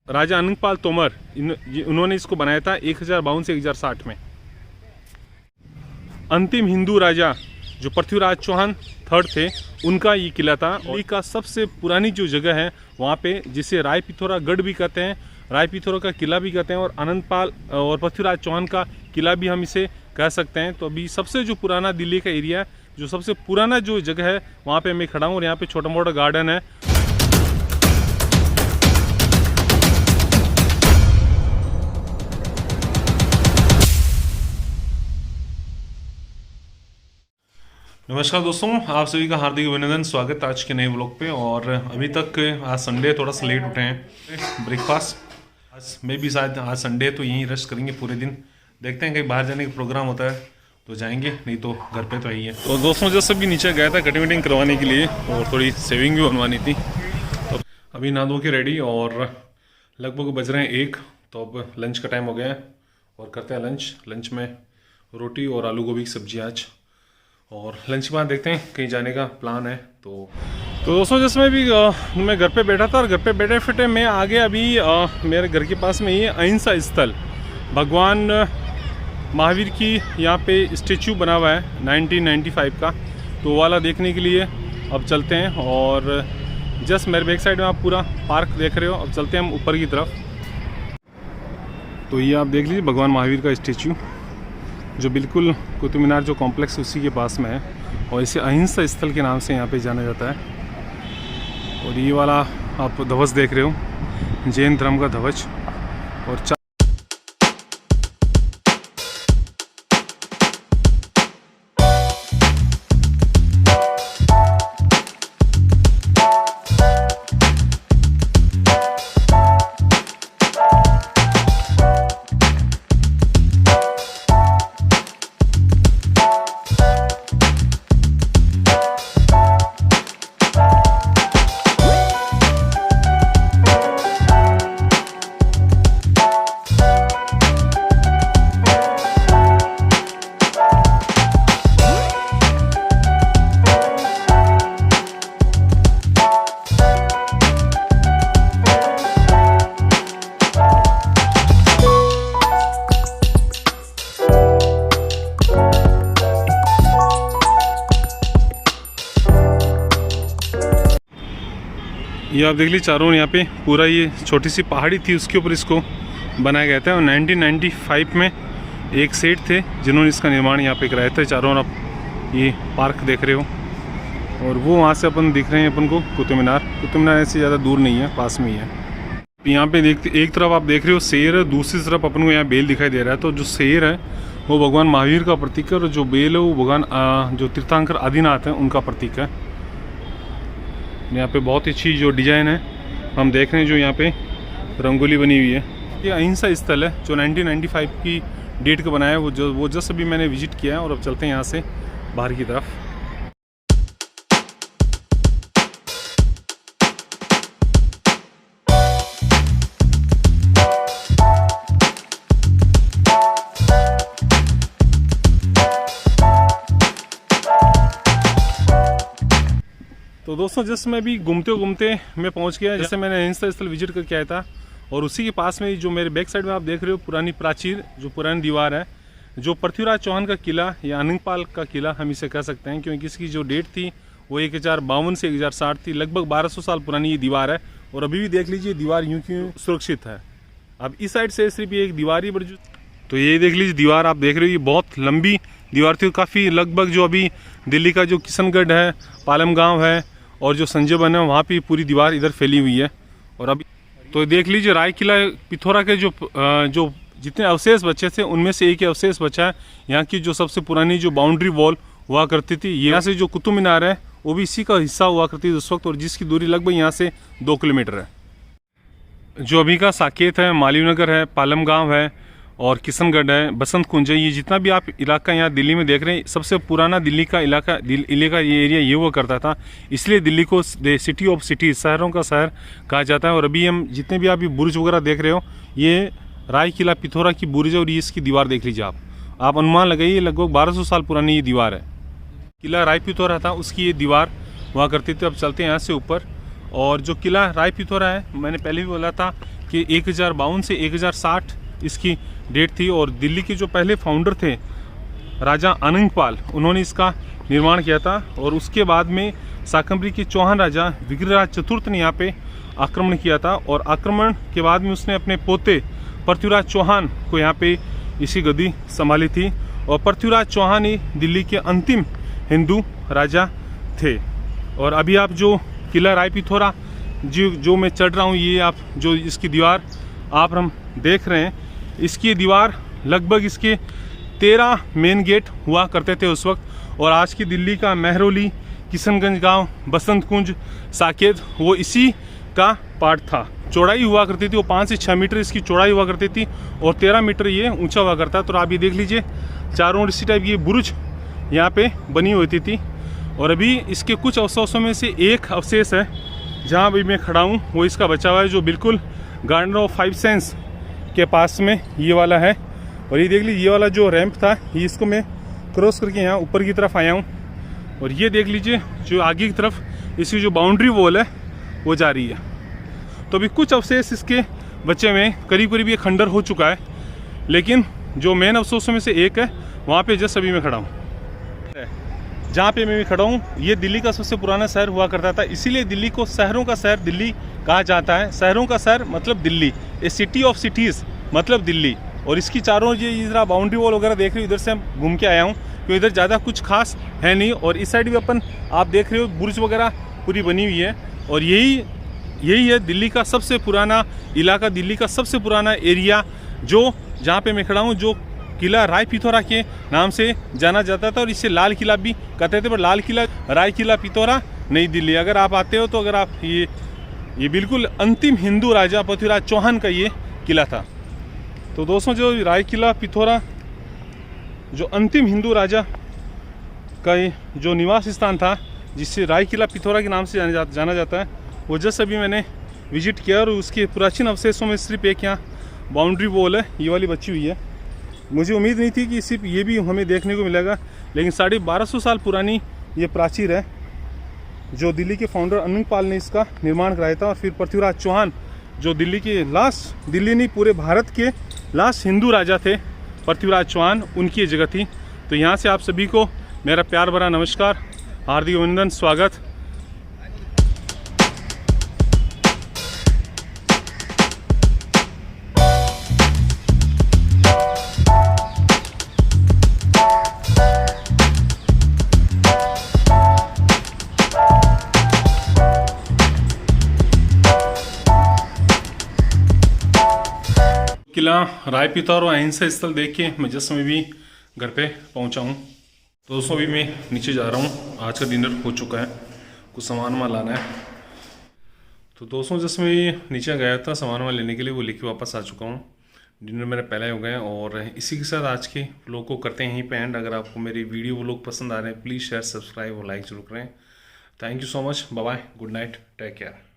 राजा अनंगपाल तोमर उन्होंने इसको बनाया था 1052 से 1060 में। अंतिम हिंदू राजा जो पृथ्वीराज चौहान थर्ड थे, उनका ये किला था। दिल्ली का सबसे पुरानी जो जगह है वहाँ पे, जिसे राय पिथौरा गढ़ भी कहते हैं, राय पिथौरा का किला भी कहते हैं, और अनंतपाल और पृथ्वीराज चौहान का किला भी हम इसे कह सकते हैं। तो अभी सबसे जो पुराना दिल्ली का एरिया, जो सबसे पुराना जो जगह है, वहाँ पे मैं खड़ा हूँ और यहाँ पे छोटा मोटा गार्डन है। नमस्कार दोस्तों, आप सभी का हार्दिक अभिनंदन, स्वागत आज के नए व्लॉग पे। और अभी तक आज संडे, थोड़ा सा लेट उठे हैं। ब्रेकफास्ट आज मैं भी शायद, आज संडे तो यहीं रेस्ट करेंगे पूरे दिन। देखते हैं कहीं बाहर जाने का प्रोग्राम होता है तो जाएंगे, नहीं तो घर पे तो आई है। तो दोस्तों जैसे भी नीचे गया था कटिंग वटिंग करवाने के लिए और थोड़ी सेविंग भी बनवानी थी। तो अभी नहा धो के रेडी और लगभग बज रहे हैं 1, तो अब लंच का टाइम हो गया है और करते हैं लंच। लंच में रोटी और आलू गोभी की सब्जी आज, और लंच के बाद देखते हैं कहीं जाने का प्लान है। तो दोस्तों जैसे मैं घर पे बैठा था और घर पे बैठे फिटे मैं आगे अभी मेरे घर के पास में ही अहिंसा स्थल, भगवान महावीर की यहाँ पे स्टेचू बना हुआ है 1995 का, तो वाला देखने के लिए अब चलते हैं। और जस्ट मेरे बैक साइड में आप पूरा पार्क देख रहे हो। अब चलते हैं हम ऊपर की तरफ। तो ये आप देख लीजिए भगवान महावीर का स्टेचू, जो बिल्कुल कुतुब मीनार जो कॉम्प्लेक्स उसी के पास में है, और इसे अहिंसा स्थल के नाम से यहाँ पे जाना जाता है। और ये वाला आप ध्वज देख रहे हो, जैन धर्म का ध्वज। और ये आप देख लीजिए चारों, यहाँ पे पूरा ये छोटी सी पहाड़ी थी, उसके ऊपर इसको बनाया गया था। और 1995 में एक सेठ थे जिन्होंने इसका निर्माण यहाँ पे कराया था। चारों आप ये पार्क देख रहे हो, और वो वहाँ से अपन दिख रहे हैं अपन को कुतुब मीनार। कुतुब मीनार ऐसे ज़्यादा दूर नहीं है, पास में ही है। यहाँ पे एक तरफ आप देख रहे हो शेर है, दूसरी तरफ अपन को यहाँ बेल दिखाई दे रहा है। तो जो शेर है वो भगवान महावीर का प्रतीक है, और जो बेल है वो भगवान जो तीर्थंकर आदिनाथ है उनका प्रतीक है। यहाँ पे बहुत अच्छी जो डिज़ाइन है हम देख रहे हैं, जो यहाँ पे रंगोली बनी हुई है। ये अहिंसा स्थल है जो 1995 की डेट का बनाया है, वो जस्ट अभी मैंने विजिट किया है। और अब चलते हैं यहाँ से बाहर की तरफ। तो दोस्तों जैसे मैं भी घूमते घूमते मैं पहुंच गया, जैसे मैंने अहिंसा स्थल विजिट करके आया था। और उसी के पास में जो मेरे बैक साइड में आप देख रहे हो पुरानी प्राचीर, जो पुरानी दीवार है, जो पृथ्वीराज चौहान का किला या अनंगपाल का किला हम इसे कह सकते हैं, क्योंकि इसकी जो डेट थी वो 1052 से 1060 थी। लगभग 1200 साल पुरानी ये दीवार है, और अभी भी देख लीजिए दीवार यूं क्यों सुरक्षित है। अब इस साइड से सिर्फ ये एक दीवार ही बड़ी, तो ये देख लीजिए दीवार आप देख रहे हो, ये बहुत लंबी दीवार थी। काफ़ी लगभग जो अभी दिल्ली का जो किशनगढ़ है, पालम गाँव है और जो संजय वन है, वहाँ पे पूरी दीवार इधर फैली हुई है। और अभी तो देख लीजिए राय किला पिथौरा के जो जितने अवशेष बचे थे उनमें से एक ही अवशेष बचा है। यहाँ की जो सबसे पुरानी जो बाउंड्री वॉल हुआ करती थी, यहाँ से जो कुतुब मीनार है वो भी इसी का हिस्सा हुआ करती थी उस वक्त, और जिसकी दूरी लगभग यहाँ से 2 किलोमीटर है। जो अभी का साकेत है, मालवीय नगर है, पालम गाँव है और किशनगढ़ है, बसंत कुंज है, ये जितना भी आप इलाका यहाँ दिल्ली में देख रहे हैं, सबसे पुराना दिल्ली का इलाका, ये एरिया ये हुआ करता था। इसलिए दिल्ली को सिटी ऑफ सिटी, शहरों का शहर कहा जाता है। और अभी हम जितने भी आप बुर्ज वगैरह देख रहे हो, ये राय किला पिथौरा की बुर्ज है, और ये इसकी दीवार देख लीजिए आप अनुमान लगाइए, लगभग 1200 साल पुरानी ये दीवार है। किला राय पिथौरा था, उसकी ये दीवार हुआ करती थी। अब चलते हैं यहाँ से ऊपर। और जो किला राय पिथौरा है, मैंने पहले भी बोला था कि 1052 से 1060 इसकी डेट थी। और दिल्ली के जो पहले फाउंडर थे राजा अनंगपाल, उन्होंने इसका निर्माण किया था। और उसके बाद में शाकंभरी के चौहान राजा विग्रहराज चतुर्थ ने यहाँ पे आक्रमण किया था। और आक्रमण के बाद में उसने अपने पोते पृथ्वीराज चौहान को यहाँ पे इसी गद्दी संभाली थी। और पृथ्वीराज चौहान ही दिल्ली के अंतिम हिंदू राजा थे। और अभी आप जो किला राय पिथौरा जो मैं चढ़ रहा हूँ, ये आप जो इसकी दीवार आप हम देख रहे हैं, इसकी दीवार लगभग इसके 13 मेन गेट हुआ करते थे उस वक्त। और आज की दिल्ली का महरौली, किशनगंज गांव, बसंत कुंज, साकेत, वो इसी का पार्ट था। चौड़ाई हुआ करती थी वो 5 से 6 मीटर इसकी चौड़ाई हुआ करती थी और 13 मीटर ये ऊंचा हुआ करता। तो आप ये देख लीजिए, चारों ओर इसी टाइप की बुर्ज यहाँ पे बनी होती थी। और अभी इसके कुछ अवशेषों में से एक अवशेष है जहाँ अभी मैं खड़ा हूँ, वो इसका बचा हुआ है, जो बिल्कुल गार्डन ऑफ 5 सेंस के पास में ये वाला है। और ये देख लीजिए, ये वाला जो रैंप था, ये इसको मैं क्रॉस करके यहाँ ऊपर की तरफ आया हूँ। और ये देख लीजिए, जो आगे की तरफ इसकी जो बाउंड्री वॉल है वो जा रही है। तो अभी कुछ अवशेष इसके बचे हुए हैं, करीब करीब ये खंडर हो चुका है। लेकिन जो मेन अवशेषों में से एक है, वहाँ पे जस्ट अभी मैं खड़ा हूँ। जहाँ पे मैं भी खड़ा हूँ, ये दिल्ली का सबसे पुराना शहर हुआ करता था। इसीलिए दिल्ली को शहरों का शहर दिल्ली कहा जाता है। शहरों का शहर मतलब दिल्ली, ए सिटी ऑफ सिटीज़ मतलब दिल्ली। और इसकी चारों ये इधर बाउंड्री वॉल वगैरह देख रहे हो, इधर से हम घूम के आया हूँ, क्योंकि इधर ज़्यादा कुछ खास है नहीं। और इस साइड भी अपन आप देख रहे हो, बुर्ज वगैरह पूरी बनी हुई है। और यही है दिल्ली का सबसे पुराना इलाका, दिल्ली का सबसे पुराना एरिया, जो जहाँ पे मैं खड़ा हूँ, जो किला राय पिथौरा के नाम से जाना जाता था। और इसे लाल किला भी कहते थे, पर लाल किला, राय किला पिथौरा, नई दिल्ली। अगर आप आते हो तो अगर आप ये बिल्कुल अंतिम हिंदू राजा पृथ्वीराज चौहान का ये किला था। तो दोस्तों, जो राय किला पिथौरा जो अंतिम हिंदू राजा का जो निवास स्थान था, जिससे राय किला पिथौरा के नाम से जाना जाता है, वो जस्ट अभी मैंने विजिट किया। और उसके प्राचीन अवशेषों में सिर्फ एक यहाँ बाउंड्री वॉल है, ये वाली बची हुई है। मुझे उम्मीद नहीं थी कि सिर्फ ये भी हमें देखने को मिलेगा, लेकिन 1250 साल पुरानी ये प्राचीर है, जो दिल्ली के फाउंडर अनंगपाल ने इसका निर्माण कराया था। और फिर पृथ्वीराज चौहान, जो दिल्ली के लास्ट, दिल्ली नहीं पूरे भारत के लास्ट हिंदू राजा थे पृथ्वीराज चौहान, उनकी ये जगह थी। तो यहाँ से आप सभी को मेरा प्यार भरा नमस्कार, हार्दिक अभिनंदन, स्वागत। किला राय पिथौरा और अहिंसा स्थल देख के मैं जस्ट मैं भी घर पे पहुंचा हूं। तो दोस्तों, अभी मैं नीचे जा रहा हूं, आज का डिनर हो चुका है, कुछ सामान वामान लाना है। तो दोस्तों, जस्ट मैं नीचे गया था सामान वामान लेने के लिए, वो लेके वापस आ चुका हूं। डिनर मेरा पहले हो गया। और इसी के साथ आज के व्लॉग को करते हैं यहीं पे एंड। अगर आपको मेरी वीडियो व्लॉग पसंद आ रहे हैं, प्लीज़ शेयर, सब्सक्राइब और लाइक जरूर करें। Thank you so much, bye bye, good night, take care.